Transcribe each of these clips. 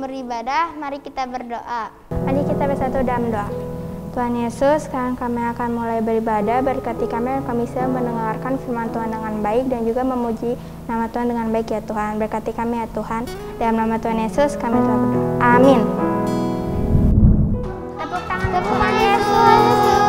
beribadah, mari kita berdoa. Mari kita bersatu dalam doa. Tuhan Yesus, sekarang kami akan mulai beribadah. Berkati kami bisa mendengarkan firman Tuhan dengan baik dan juga memuji nama Tuhan dengan baik ya Tuhan. Berkati kami ya Tuhan. Dalam nama Tuhan Yesus kami telah berdoa. Amin. Tepuk tangan Yesus.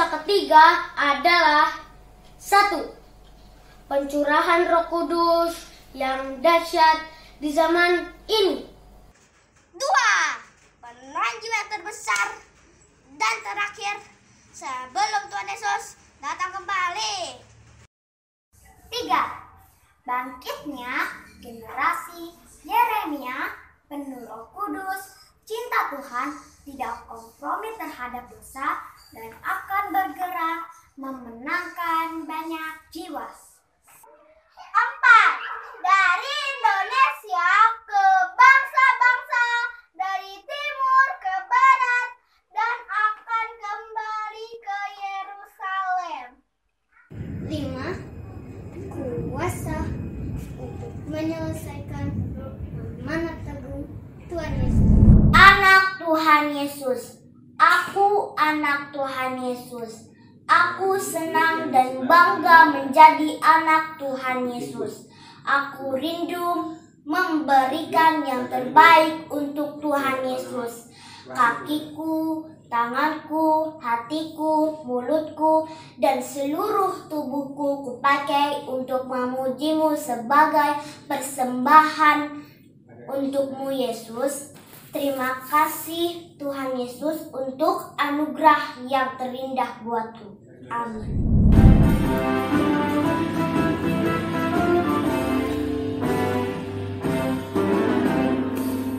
ketiga adalah 1. Pencurahan Roh Kudus yang dahsyat di zaman ini. 2. Penranjian terbesar dan terakhir sebelum Tuhan Yesus datang kembali. 3. Bangkitnya generasi Yeremia penuh Roh Kudus, cinta Tuhan, tidak kompromi terhadap dosa, dan akan bergerak memenangkan banyak jiwa. 4. Dari Indonesia ke bangsa-bangsa, dari timur ke barat, dan akan kembali ke Yerusalem. 5. Kuasa untuk menyelesaikan amanat agung Tuhan Yesus. Anak Tuhan Yesus, aku anak Tuhan Yesus. Aku senang dan bangga menjadi anak Tuhan Yesus. Aku rindu memberikan yang terbaik untuk Tuhan Yesus. Kakiku, tanganku, hatiku, mulutku, dan seluruh tubuhku kupakai untuk memujimu sebagai persembahan untukmu Yesus. Terima kasih Tuhan Yesus untuk anugerah yang terindah buatku. Amin.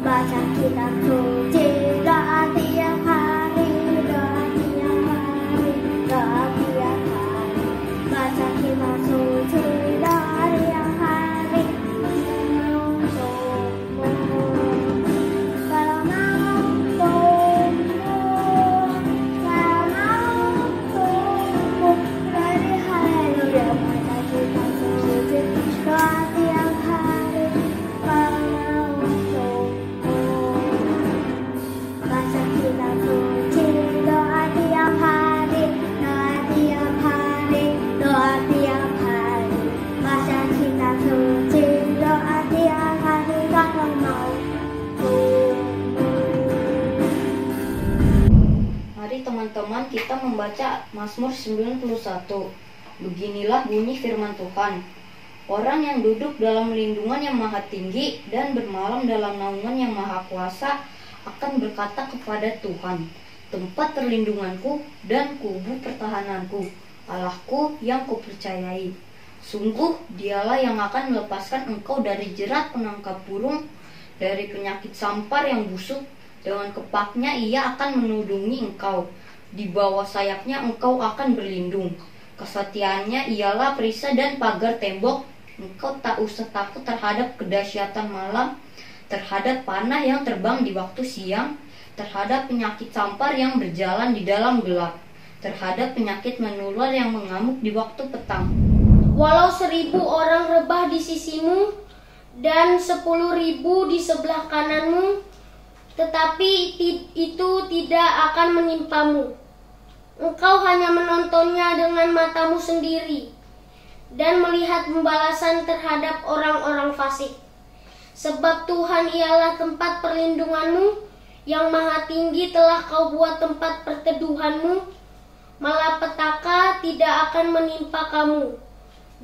Baca kitab suci, doa tiap hari, doa tiap hari, doa tiap hari. Baca kitab suci, doa tiap hari, untukmu. Kalau mau untukmu, dari haleluya. Baca kitab suci, doa tiap hari, kalau mau untukmu. Baca kitab suci, doa tiap hari, doa tiap hari, doa tiap hari. Baca kitab suci, doa tiap hari, kalau mau Mari teman-teman kita membaca Mazmur 91. Beginilah bunyi firman Tuhan. Orang yang duduk dalam lindungan yang maha tinggi dan bermalam dalam naungan yang maha kuasa akan berkata kepada Tuhan, tempat perlindunganku dan kubu pertahananku, Allahku yang kupercayai. Sungguh dialah yang akan melepaskan engkau dari jerat penangkap burung, dari penyakit sampar yang busuk. Dengan kepaknya ia akan menudungi engkau, di bawah sayapnya engkau akan berlindung. Kesetiaannya ialah perisai dan pagar tembok. Engkau tak usah takut terhadap kedahsyatan malam, terhadap panah yang terbang di waktu siang, terhadap penyakit sampar yang berjalan di dalam gelap, terhadap penyakit menular yang mengamuk di waktu petang. Walau 1.000 orang rebah di sisimu dan 10.000 di sebelah kananmu, tetapi itu tidak akan menimpamu. Engkau hanya menontonnya dengan matamu sendiri dan melihat pembalasan terhadap orang-orang fasik. Sebab Tuhan ialah tempat perlindunganmu, yang maha tinggi telah kau buat tempat perteduhanmu. Malapetaka tidak akan menimpa kamu,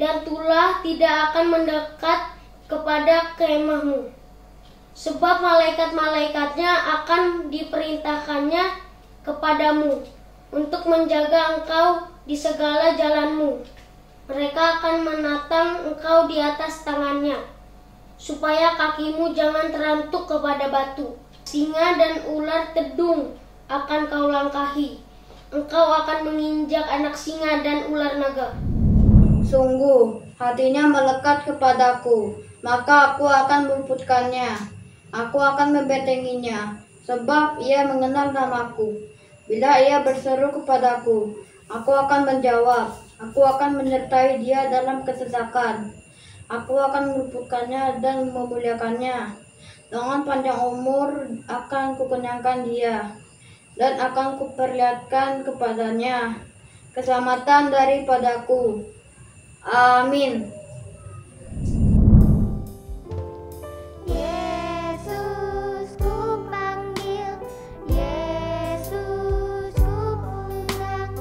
dan tulah tidak akan mendekat kepada kemahmu. Sebab malaikat-malaikatnya akan diperintahkannya kepadamu untuk menjaga engkau di segala jalanmu. Mereka akan menatang engkau di atas tangannya, supaya kakimu jangan terantuk kepada batu. Singa dan ular tedung akan kau langkahi. Engkau akan menginjak anak singa dan ular naga. Sungguh, hatinya melekat kepadaku, maka aku akan meluputkannya. Aku akan membentenginya, sebab ia mengenal namaku. Bila ia berseru kepadaku, aku akan menjawab. Aku akan menyertai dia dalam kesesakan. Aku akan meluputkannya dan memuliakannya. Dengan panjang umur akan kukenyangkan dia, dan akan kuperlihatkan kepadanya keselamatan daripadaku. Amin. Yesus ku panggil, Yesus ku undang.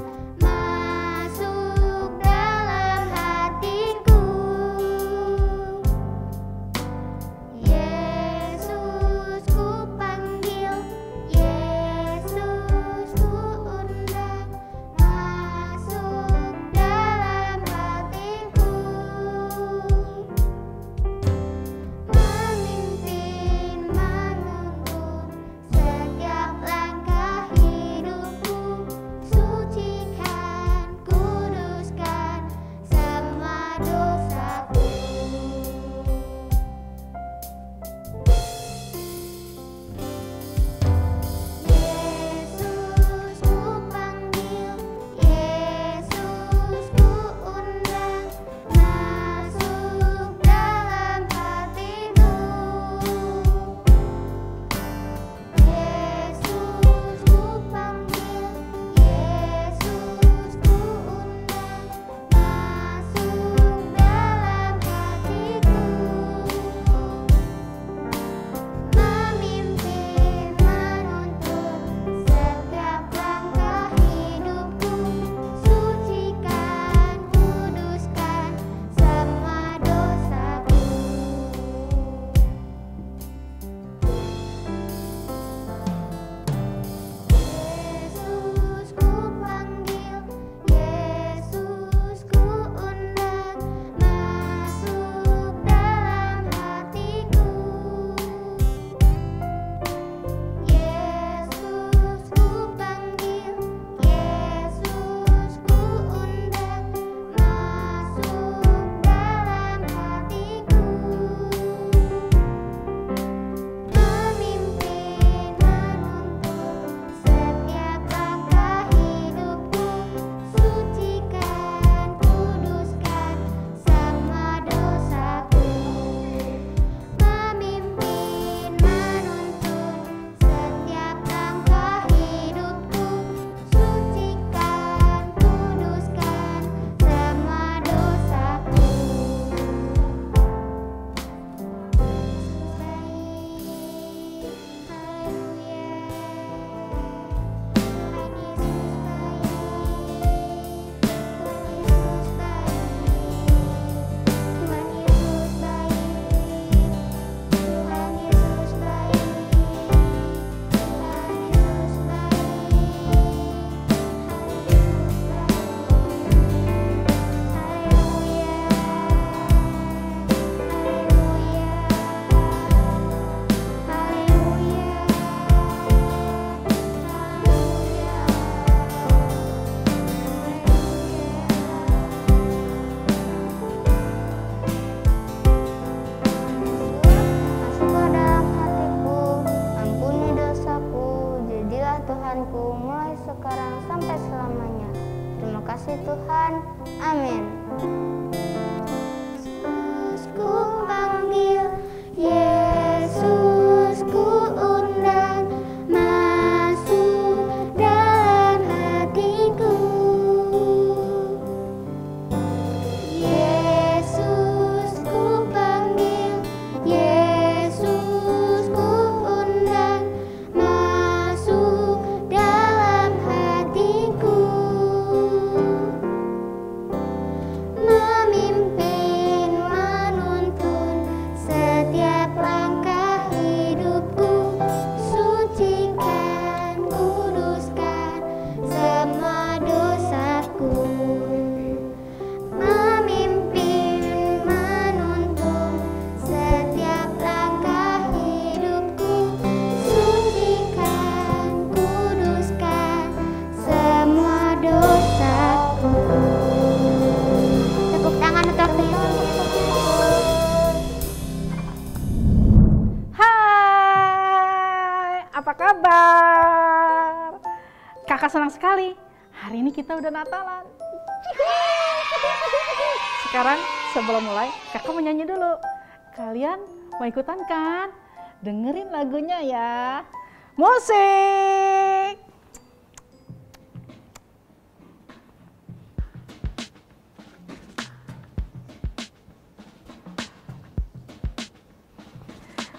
senang sekali. Hari ini kita udah Natalan. Sekarang sebelum mulai, kakak mau nyanyi dulu. Kalian mau ikutan kan? Dengerin lagunya ya. Musik!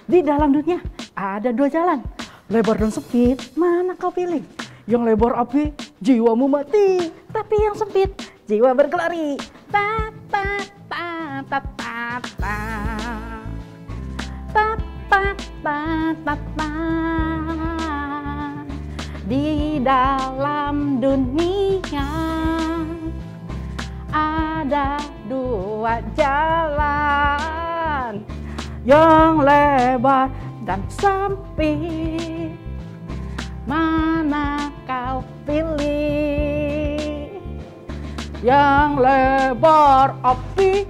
Di dalam dunia ada dua jalan, lebar dan sempit, mana kau pilih? Yang lebar api, jiwamu mati, tapi yang sempit, jiwa berkelari. Ta ta ta ta ta ta. Ta ta ta ta ta. Di dalam dunia ada dua jalan, yang lebar dan sempit, mana kau pilih? Yang lebar api,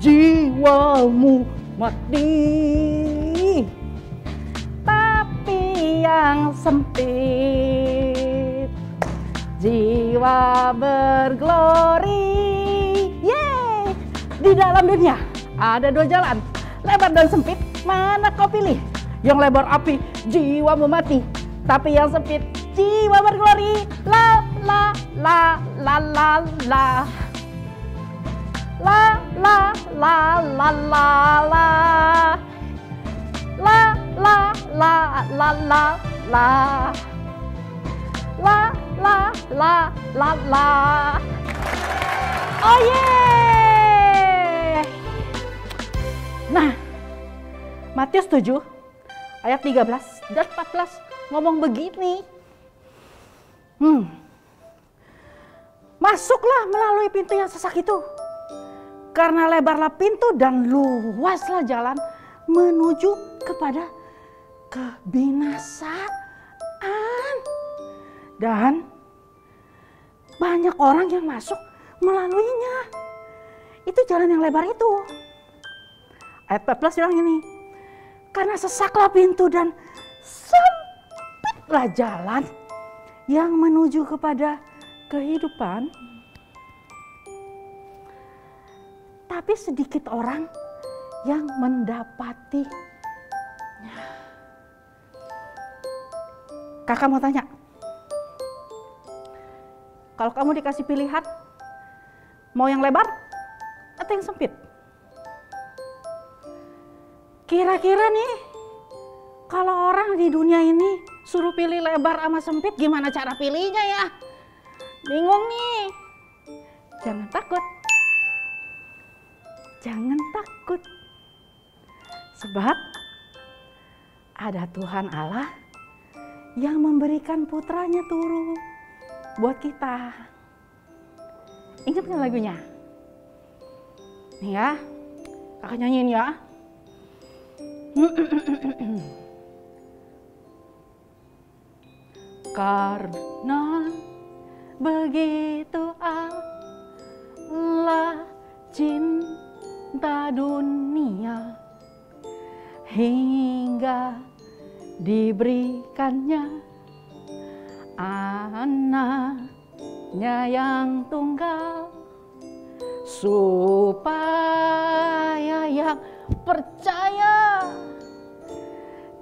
jiwamu mati, tapi yang sempit, jiwa berglori. Yeay! Di dalam dunia ada dua jalan, lebar dan sempit, mana kau pilih? Yang lebar api, jiwamu mati, tapi yang sempit, jiwa berglori. La la la la la la. La la la la la la. La la la la la la. La la la la la. Oh yeah. Nah, Matius 7 ayat 13 dan 14 ngomong begini. Masuklah melalui pintu yang sesak itu, karena lebarlah pintu dan luaslah jalan menuju kepada kebinasaan. Dan banyak orang yang masuk melaluinya. Itu jalan yang lebar itu. Ayat 14 bilang ini, karena sesaklah pintu dan sempitlah jalan yang menuju kepada kehidupan, tapi sedikit orang yang mendapatinya. Kakak mau tanya, kalau kamu dikasih pilihan, mau yang lebar atau yang sempit? Kira-kira nih, kalau orang di dunia ini suruh pilih lebar sama sempit, gimana cara pilihnya ya? Bingung nih. Jangan takut. Jangan takut. Sebab ada Tuhan Allah yang memberikan putranya turun buat kita. Ingat nggak lagunya? Nih ya, kakak nyanyiin ya. Karena begitu Allah cinta dunia, hingga diberikannya anaknya yang tunggal, supaya yang percaya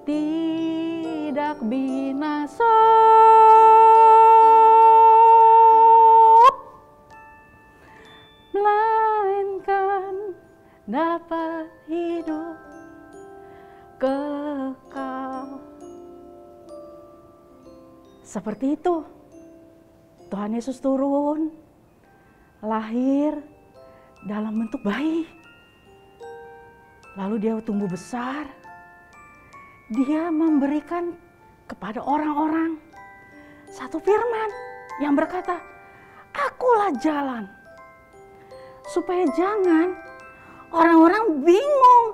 tidak binasa, melainkan dapat hidup kekal. Seperti itu, Tuhan Yesus turun, lahir dalam bentuk bayi. Lalu dia tumbuh besar. Dia memberikan kepada orang-orang satu firman yang berkata, "Akulah jalan." Supaya jangan orang-orang bingung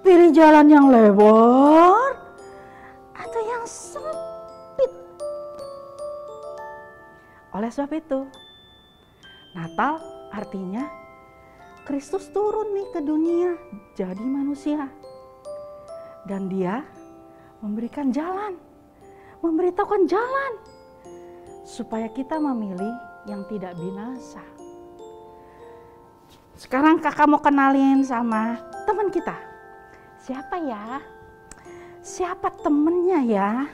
pilih jalan yang lebar atau yang sempit. Oleh sebab itu, Natal artinya Kristus turun nih ke dunia jadi manusia. Dan dia memberikan jalan memberitahukan jalan supaya kita memilih yang tidak binasa. Sekarang kakak mau kenalin sama teman kita. Siapa ya? Siapa temennya ya?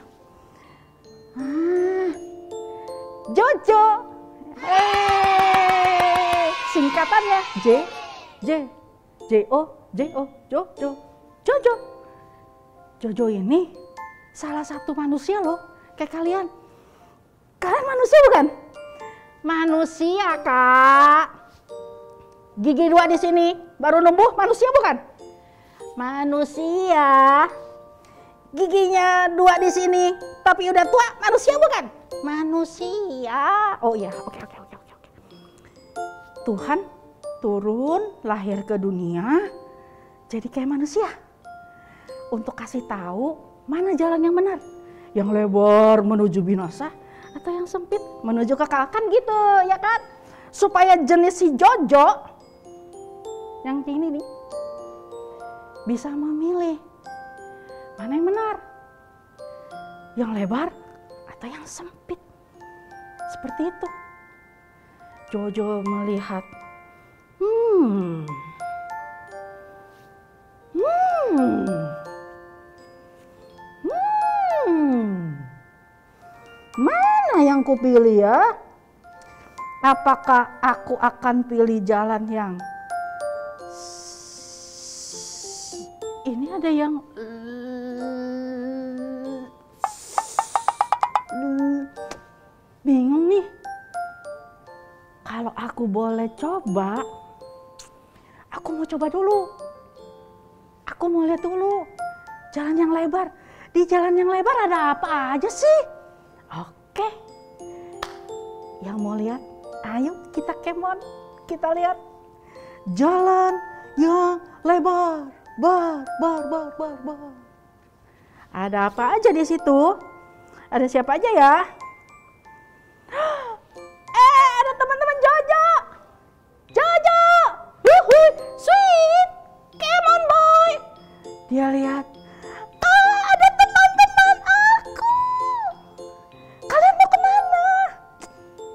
Jojo. Singkatannya Jojo. Jojo ini salah satu manusia loh, kayak kalian. Kalian manusia bukan? Manusia, Kak. Gigi 2 di sini baru numbuh, manusia bukan? Manusia. Giginya 2 di sini tapi udah tua, manusia bukan? Manusia. Oh iya, oke. Tuhan turun lahir ke dunia jadi kayak manusia untuk kasih tahu mana jalan yang benar, yang lebar menuju binasa atau yang sempit menuju kekalahan gitu ya kan, supaya jenis si Jojo yang ini nih bisa memilih mana yang benar, yang lebar atau yang sempit. Seperti itu. Jojo melihat mana yang kupilih ya? Apakah aku akan pilih jalan yang ini, ada yang bingung nih. Kalau aku boleh coba, aku mau coba dulu. Aku mau lihat dulu jalan yang lebar. Di jalan yang lebar ada apa aja sih? Oke. Yang mau lihat, ayo kita kemon. Kita lihat jalan yang lebar. Bar. Ada apa aja di situ? Ada siapa aja ya? Ada teman-teman Jojo. Sweet. Come on boy. Dia lihat. Ada teman-teman aku. Kalian mau kemana?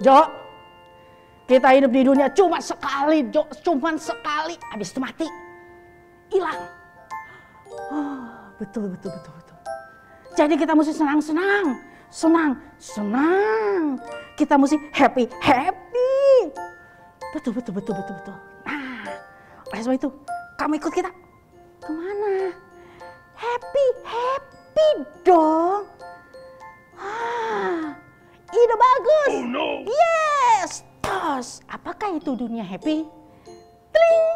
Jo, kita hidup di dunia cuma sekali, Jo. Cuma sekali. Habis itu mati. Hilang. Oh, betul. Jadi kita mesti senang. Kita mesti happy. Betul. Nah, oleh sebab itu, kamu ikut kita. Kemana? Happy dong. Ide bagus. Oh no. Yes. Tos, apakah itu dunia happy? Tling.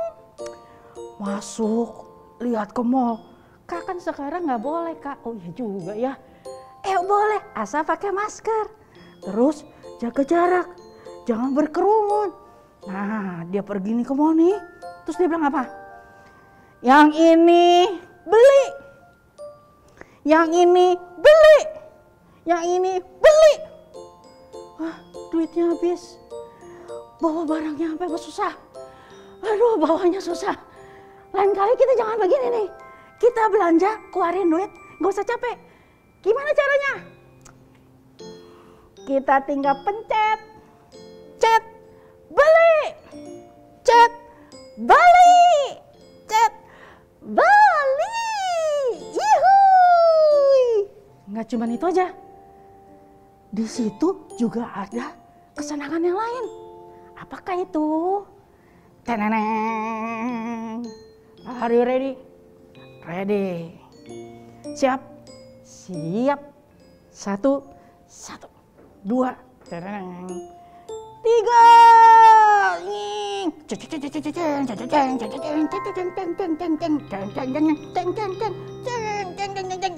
Masuk, lihat ke mall. Kak kan sekarang nggak boleh, Kak. Oh iya juga ya. Boleh, asal pakai masker. Terus jaga jarak, jangan berkerumun. Nah, dia pergi nih ke mall nih. Terus dia bilang apa? Yang ini beli. Yang ini beli. Yang ini beli. Wah, duitnya habis. Bawa barangnya sampai susah. Aduh, bawanya susah. Lain kali kita jangan begini nih. Kita belanja, keluarin duit, nggak usah capek. Gimana caranya? Kita tinggal pencet, cet, beli, cet, beli, cet, beli. Yuhuy. Nggak cuma itu aja. Di situ juga ada kesenangan yang lain. Apakah itu? Teneneng. Are you ready? Ready. Siap? Siap. 1, 2, 3.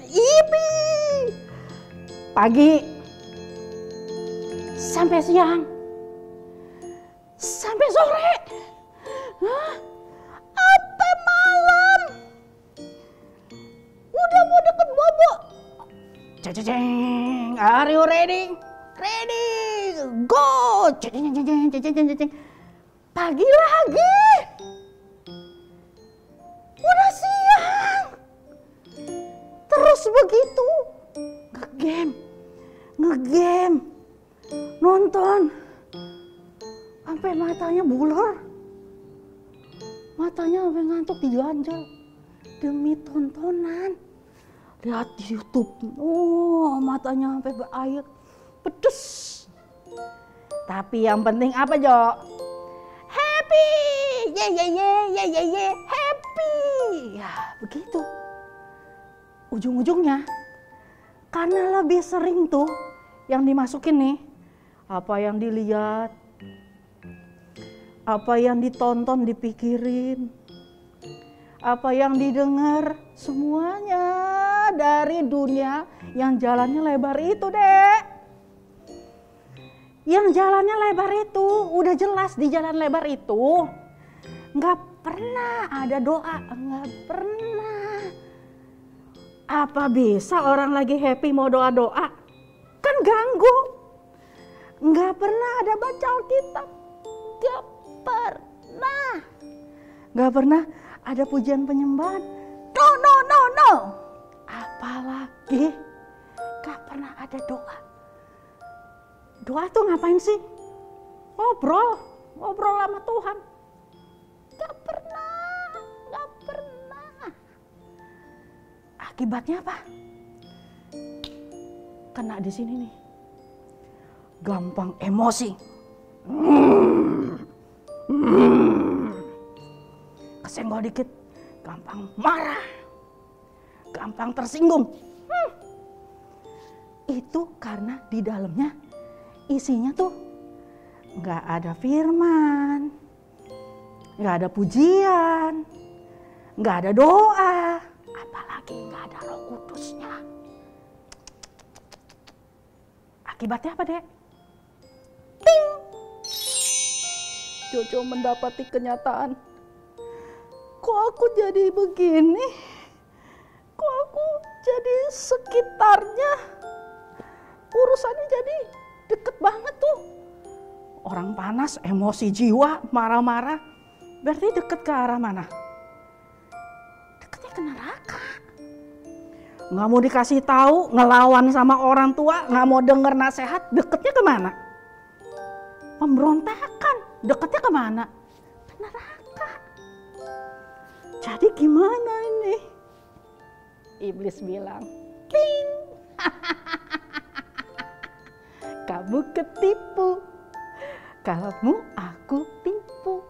Yipi. Pagi sampai siang sampai sore. Sampai malam. Udah mau deket bobo. Ceng, are you ready? Ready, go. Pagi lagi. Udah siang. Terus begitu. Nge-game. ngegame, nonton, sampai matanya buler, matanya sampai ngantuk diganjel demi tontonan. Lihat di YouTube, matanya sampai berair, pedes. Tapi yang penting apa, Jo? Happy, ye, happy. Ya begitu. Ujung-ujungnya, karena lebih sering tuh yang dimasukin nih, apa yang dilihat, apa yang ditonton, dipikirin, apa yang didengar, semuanya dari dunia yang jalannya lebar itu, Dek. Yang jalannya lebar itu, udah jelas di jalan lebar itu nggak pernah ada doa, nggak pernah. Apa bisa orang lagi happy mau doa-doa? Kan ganggu. Nggak pernah ada baca Alkitab, nggak pernah. Nggak pernah ada pujian penyembahan, no. Apalagi nggak pernah ada doa. Doa tuh ngapain sih? Ngobrol sama Tuhan. Gak pernah. Akibatnya apa? Kena di sini nih. Gampang emosi. Kesenggol dikit, gampang marah. Gampang tersinggung. Itu karena di dalamnya isinya tuh nggak ada firman, nggak ada pujian, nggak ada doa, apalagi nggak ada Roh Kudusnya. Akibatnya apa, Dek? Ting! Jojo mendapati kenyataan. Kok aku jadi begini? Kok aku jadi sekitarnya urusannya jadi deket banget tuh. Orang panas, emosi jiwa, marah-marah. Berarti deket ke arah mana? Deketnya ke neraka. Nggak mau dikasih tahu, ngelawan sama orang tua, nggak mau denger nasihat, deketnya kemana? Pemberontakan, deketnya kemana? Ke neraka. Jadi gimana ini? Iblis bilang, ting. Kamu ketipu, kamu aku tipu.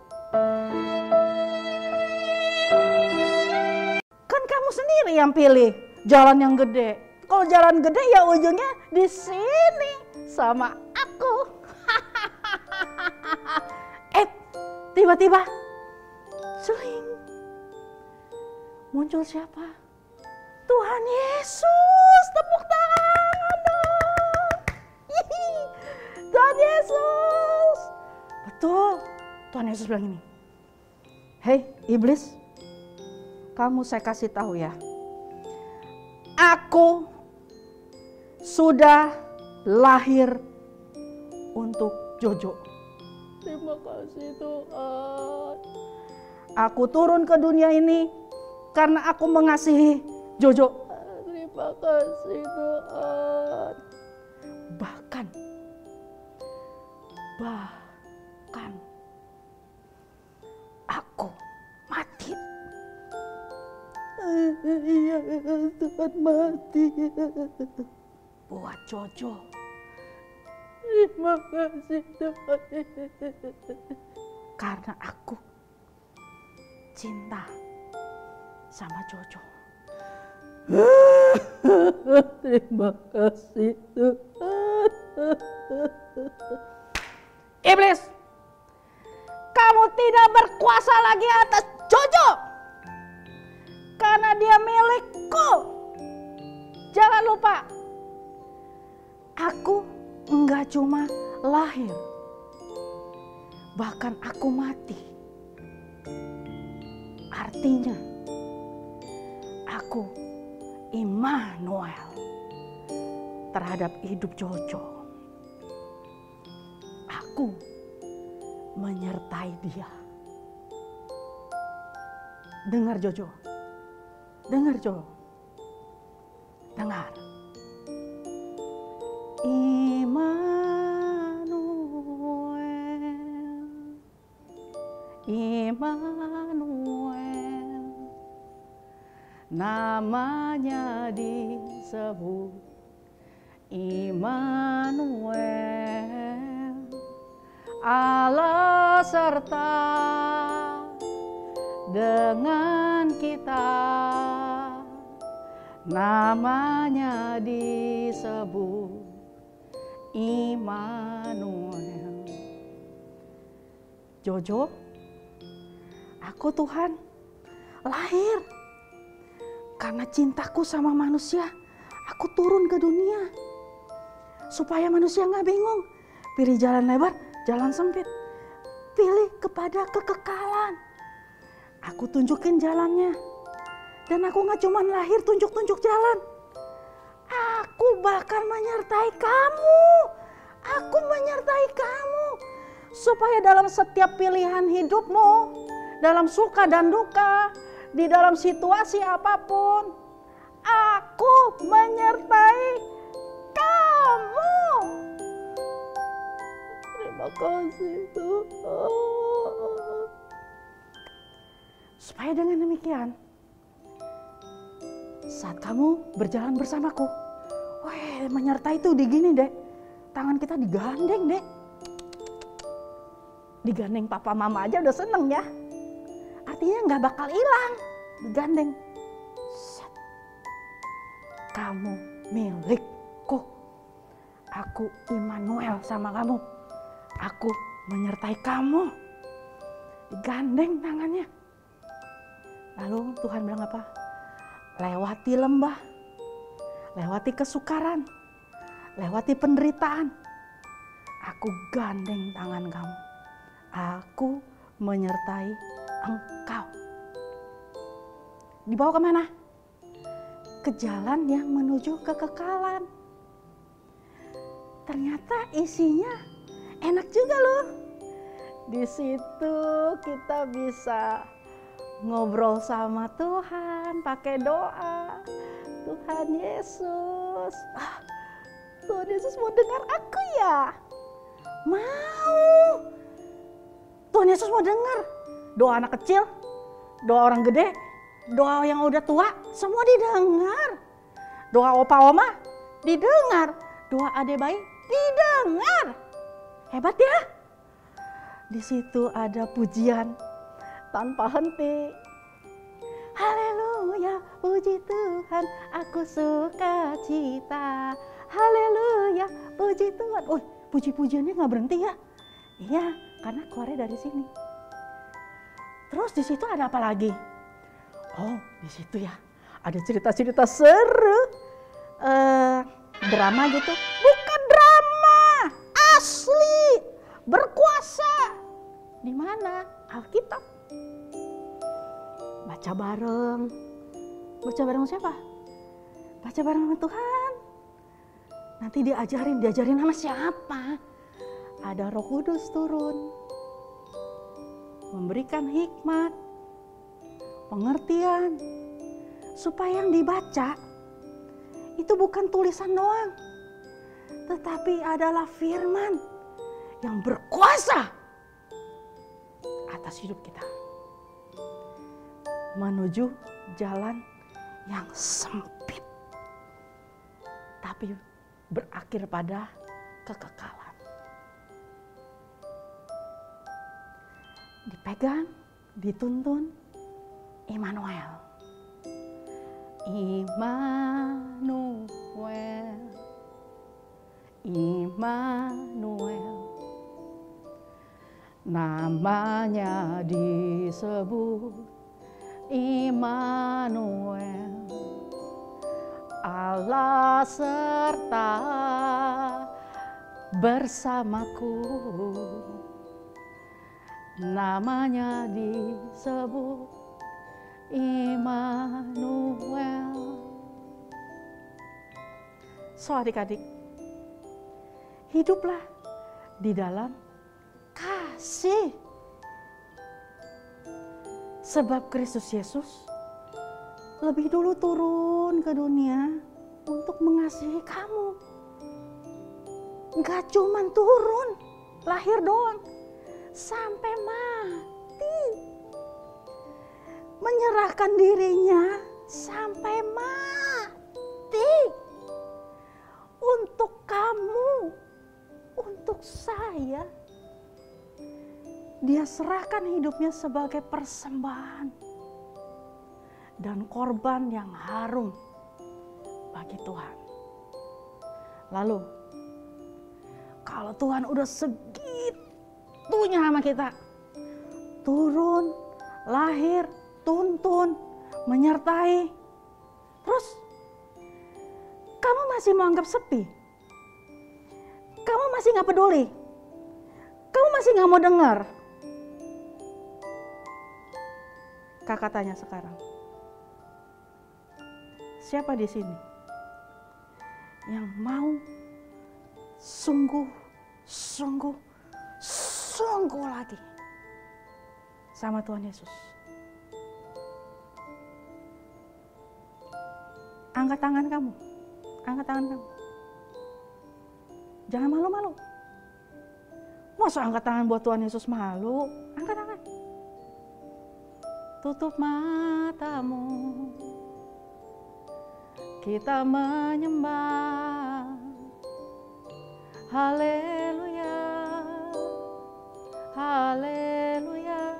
Kan kamu sendiri yang pilih jalan yang gede. Kalau jalan gede ya ujungnya di sini sama aku. Tiba-tiba seling muncul siapa? Tuhan Yesus, tepuk tangan dong. Tuhan Yesus. Betul, Tuhan Yesus bilang ini. Hei iblis, kamu saya kasih tahu ya. Aku sudah lahir untuk Jojo. Terima kasih Tuhan. Aku turun ke dunia ini karena aku mengasihi Jojo. Terima kasih Tuhan. Bahkan aku mati. Iya Tuhan, mati buat Jojo. Terima kasih Tuhan. Karena aku cinta sama Jojo. Terima kasih Tuhan. Iblis, kamu tidak berkuasa lagi atas Jojo karena dia milikku. Jangan lupa, aku enggak cuma lahir, bahkan aku mati. Artinya aku Immanuel terhadap hidup Jojo. Aku menyertai dia. Dengar Jojo, dengar Jo, dengar. Immanuel, Immanuel, namanya disebut Immanuel, Allah serta dengan kita, namanya disebut Immanuel. Jojo, aku Tuhan lahir karena cintaku sama manusia. Aku turun ke dunia supaya manusia nggak bingung, pilih jalan lebar, jalan sempit, pilih kepada kekekalan. Aku tunjukin jalannya, dan aku nggak cuma lahir tunjuk-tunjuk jalan. Aku bahkan menyertai kamu. Aku menyertai kamu supaya dalam setiap pilihan hidupmu, dalam suka dan duka, di dalam situasi apapun, aku menyertai kamu. Terima kasih Tuhan. Supaya dengan demikian, saat kamu berjalan bersamaku, menyertai itu digini deh, tangan kita digandeng deh. Digandeng papa mama aja udah seneng ya. Artinya nggak bakal hilang, digandeng. Set. Kamu milikku. Aku Immanuel sama kamu. Aku menyertai kamu. Digandeng tangannya. Lalu Tuhan bilang apa? Lewati lembah, lewati kesukaran, lewati penderitaan. Aku gandeng tangan kamu. Aku menyertai engkau. Dibawa kemana? Ke jalan yang menuju kekekalan. Ternyata isinya enak juga loh. Di situ kita bisa ngobrol sama Tuhan pakai doa. Tuhan Yesus, Tuhan Yesus mau dengar aku ya? Mau. Tuhan Yesus mau dengar doa anak kecil, doa orang gede, doa yang udah tua, semua didengar. Doa opa oma didengar, doa adik bayi didengar. Hebat ya. Di situ ada pujian tanpa henti. Haleluya, puji Tuhan, aku suka cita. Haleluya, puji Tuhan. Puji-pujiannya nggak berhenti ya? Iya, karena keluarnya dari sini. Terus di situ ada apa lagi? Oh, di situ ya ada cerita-cerita seru, drama gitu. Bukan drama, asli, berkuasa. Di mana? Alkitab. Baca bareng. Baca bareng siapa? Baca bareng sama Tuhan. Nanti diajarin sama siapa? Ada Roh Kudus turun. Memberikan hikmat, pengertian. Supaya yang dibaca itu bukan tulisan doang. Tetapi adalah firman yang berkuasa atas hidup kita. Menuju jalan yang sempit, tapi berakhir pada kekekalan. Dipegang, dituntun, Immanuel. Immanuel, Immanuel, namanya disebut Immanuel, Allah serta bersamaku, namanya disebut Immanuel. So adik-adik, hiduplah di dalam kasih. Sebab Kristus Yesus lebih dulu turun ke dunia untuk mengasihi kamu. Gak cuman turun, lahir doang, sampai mati. Menyerahkan dirinya sampai mati. Untuk kamu, untuk saya. Dia serahkan hidupnya sebagai persembahan dan korban yang harum bagi Tuhan. Lalu, kalau Tuhan udah segitunya sama kita, turun, lahir, tuntun, menyertai, terus kamu masih mau anggap sepi? Kamu masih gak peduli? Kamu masih gak mau dengar? Kakak tanya sekarang, siapa di sini yang mau sungguh lagi sama Tuhan Yesus? Angkat tangan kamu, angkat tangan kamu. Jangan malu-malu. Masa angkat tangan buat Tuhan Yesus malu? Angkat tangan. Tutup matamu, kita menyembah. Haleluya, haleluya,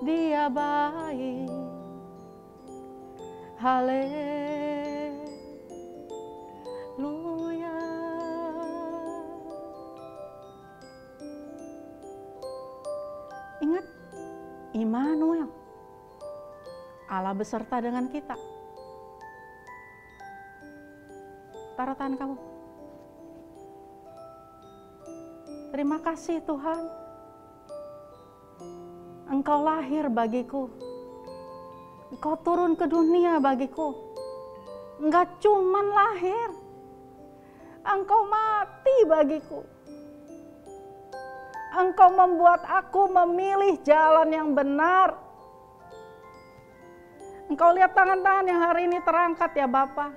Dia baik. Haleluya. Ingat, Immanuel, Allah beserta dengan kita. Taruh tangan kamu. Terima kasih Tuhan, Engkau lahir bagiku. Engkau turun ke dunia bagiku. Enggak cuman lahir, Engkau mati bagiku. Engkau membuat aku memilih jalan yang benar. Engkau lihat tangan-tangan yang hari ini terangkat ya Bapa.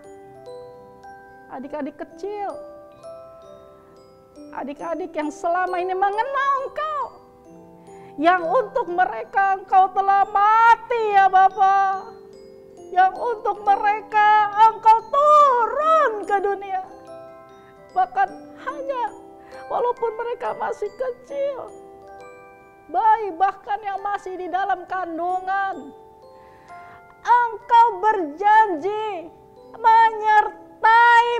Adik-adik kecil, adik-adik yang selama ini mengenal Engkau, yang untuk mereka Engkau telah mati ya Bapa, yang untuk mereka Engkau turun ke dunia, bahkan hanya walaupun mereka masih kecil, bayi bahkan yang masih di dalam kandungan, Engkau berjanji menyertai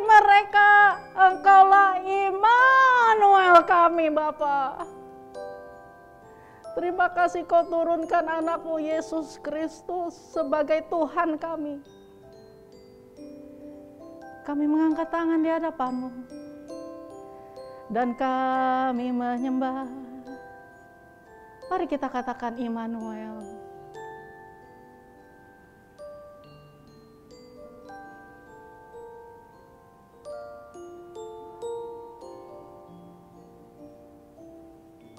mereka. Engkaulah Immanuel kami Bapa. Terima kasih Kau turunkan anakmu Yesus Kristus sebagai Tuhan kami. Kami mengangkat tangan di hadapan-Mu dan kami menyembah. Mari kita katakan Immanuel.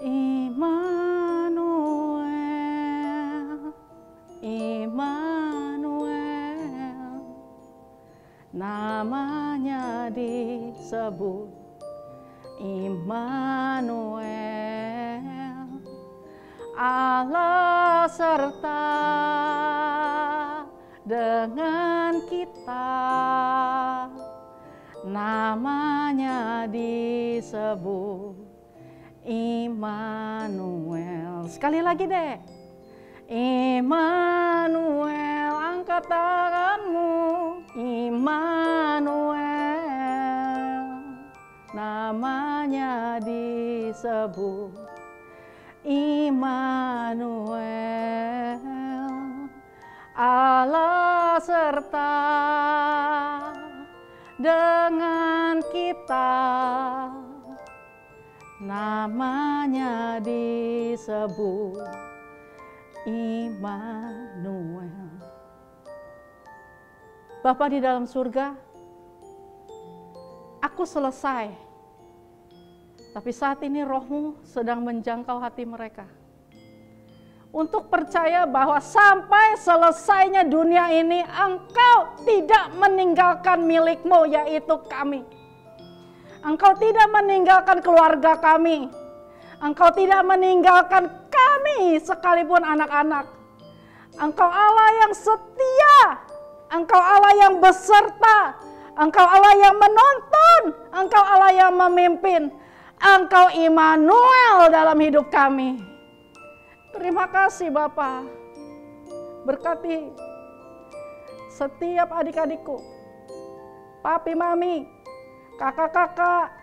Immanuel, Immanuel, namanya disebut Immanuel, Allah serta dengan kita, namanya disebut Immanuel. Sekali lagi deh, Immanuel, angkat tanganmu. Immanuel, namanya disebut Immanuel, Allah serta dengan kita, namanya disebut Immanuel. Bapa di dalam surga, aku selesai. Tapi saat ini Roh-Mu sedang menjangkau hati mereka. Untuk percaya bahwa sampai selesainya dunia ini, Engkau tidak meninggalkan milik-Mu, yaitu kami. Engkau tidak meninggalkan keluarga kami. Engkau tidak meninggalkan kami sekalipun anak-anak. Engkau Allah yang setia. Engkau Allah yang beserta. Engkau Allah yang menuntun. Engkau Allah yang memimpin. Engkau Immanuel dalam hidup kami. Terima kasih Bapa. Berkati setiap adik-adikku, papi mami, kakak-kakak,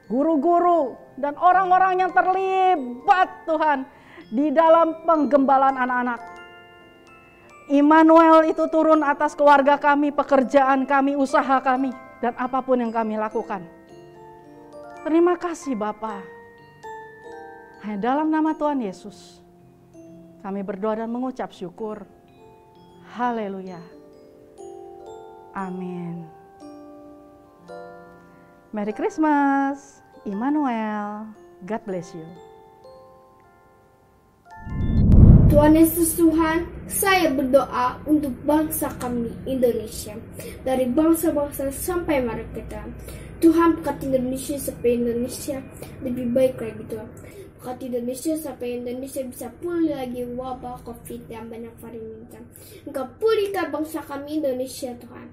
guru-guru, dan orang-orang yang terlibat Tuhan di dalam penggembalaan anak-anak. Immanuel itu turun atas keluarga kami, pekerjaan kami, usaha kami, dan apapun yang kami lakukan. Terima kasih Bapa. Hanya dalam nama Tuhan Yesus kami berdoa dan mengucap syukur. Haleluya. Amin. Merry Christmas, Immanuel. God bless you. Tuhan Yesus Tuhan, saya berdoa untuk bangsa kami Indonesia, dari bangsa-bangsa sampai mereka. Tuhan berkati Indonesia supaya Indonesia lebih baik lagi Tuhan. Berkati Indonesia supaya Indonesia bisa pulih lagi wabah COVID yang banyak varian. Engkau pulihkan bangsa kami Indonesia Tuhan.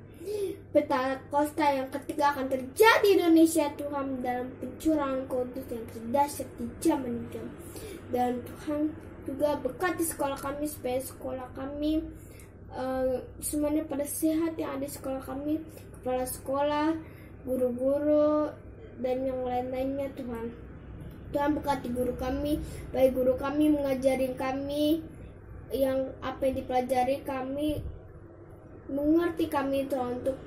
Petaka kosta yang ketiga akan terjadi di Indonesia Tuhan dalam pencurangan kudus yang terdahsyat di zaman ini. Dan Tuhan juga berkati sekolah kami supaya sekolah kami semuanya pada sehat yang ada di sekolah kami, kepala sekolah, guru-guru, dan yang lain-lainnya Tuhan. Tuhan berkati guru kami, baik guru kami mengajarin kami yang apa yang dipelajari kami, mengerti kami Tuhan untuk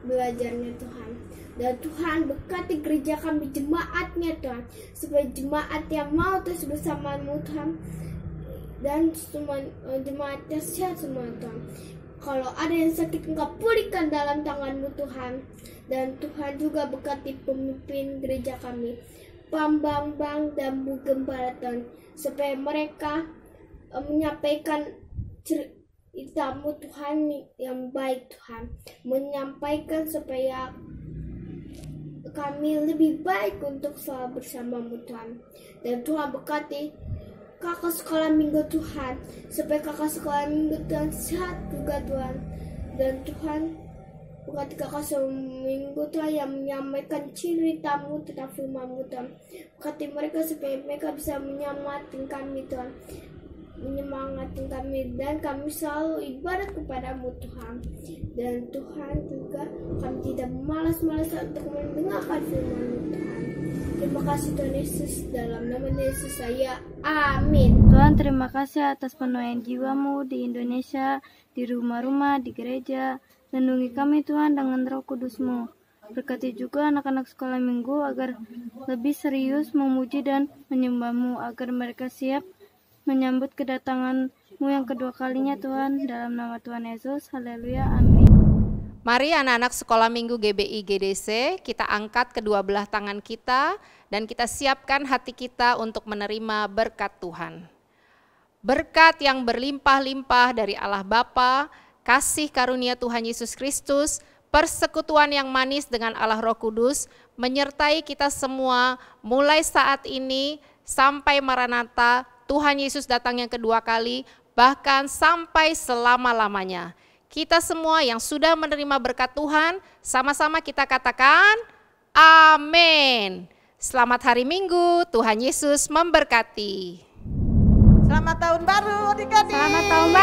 belajarnya Tuhan. Dan Tuhan berkati gereja kami, jemaatnya Tuhan, supaya jemaat yang mau terus bersamamu Tuhan, dan semua jemaatnya sehat semua Tuhan. Kalau ada yang sakit Engkau pulihkan dalam tangan-Mu Tuhan. Dan Tuhan juga berkati pemimpin gereja kami, Pambang-bang dan Bu Gembala Tuhan, supaya mereka menyampaikan cerita-Mu Tuhan yang baik Tuhan, menyampaikan supaya kami lebih baik untuk selalu bersama-Mu Tuhan. Dan Tuhan berkati kakak sekolah minggu Tuhan, supaya kakak sekolah minggu Tuhan sehat juga Tuhan. Dan Tuhan berkati kakak sekolah minggu Tuhan yang menyampaikan cerita-Mu tentang firman-Mu Tuhan. Berkati mereka supaya mereka bisa menyemangati kami Tuhan, menyemangati kami, dan kami selalu ibadat kepada-Mu Tuhan. Dan Tuhan juga kami tidak malas-malas untuk mendengarkan firman-Mu Tuhan. Terima kasih Tuhan Yesus, dalam nama Yesus saya, amin. Tuhan, terima kasih atas penuaian jiwa-Mu di Indonesia, di rumah-rumah, di gereja. Lindungi kami Tuhan dengan Roh Kudus-Mu. Berkati juga anak-anak sekolah minggu agar lebih serius memuji dan menyembah-Mu, agar mereka siap menyambut kedatangan-Mu yang kedua kalinya Tuhan. Dalam nama Tuhan Yesus, haleluya, amin. Mari anak-anak sekolah minggu GBI GDC, kita angkat kedua belah tangan kita dan kita siapkan hati kita untuk menerima berkat Tuhan. Berkat yang berlimpah-limpah dari Allah Bapa, kasih karunia Tuhan Yesus Kristus, persekutuan yang manis dengan Allah Roh Kudus, menyertai kita semua mulai saat ini sampai Maranatha, Tuhan Yesus datang yang kedua kali, bahkan sampai selama-lamanya. Kita semua yang sudah menerima berkat Tuhan, sama-sama kita katakan, amin. Selamat hari Minggu, Tuhan Yesus memberkati. Selamat tahun baru adik-adik. Selamat tahun baru.